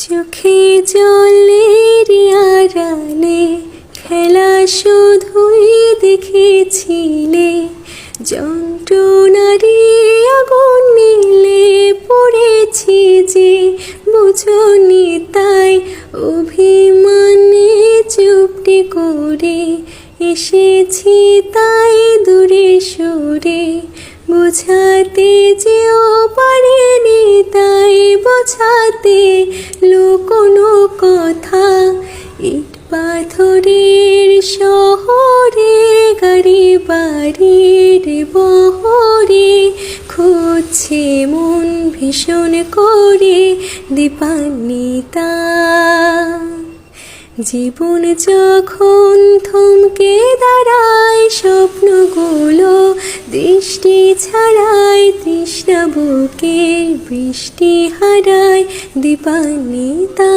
চোখে জলের আড়ালে খেলা শুধুই দেখেছিলে, যন্ত্রণারে আগুন নীলে পড়েছি যে বুঝনি তাই অভিমানে চুপটি করে এসেছি তাই দূরে সরে, বোঝাতে যেও পারেনি তাই বোঝাতে কোনো কথা। ইট পাথরের শহরে গাড়ি বাড়ির বহরে খুঁজছে মন ভীষণ করে দীপান্বিতা। জীবন যখন থমকে দাঁড়ায় স্বপ্নগুলো দৃষ্টি ছাড়ায়, তৃষ্ণা বুকের বৃষ্টি হারায় দীপান্বিতা।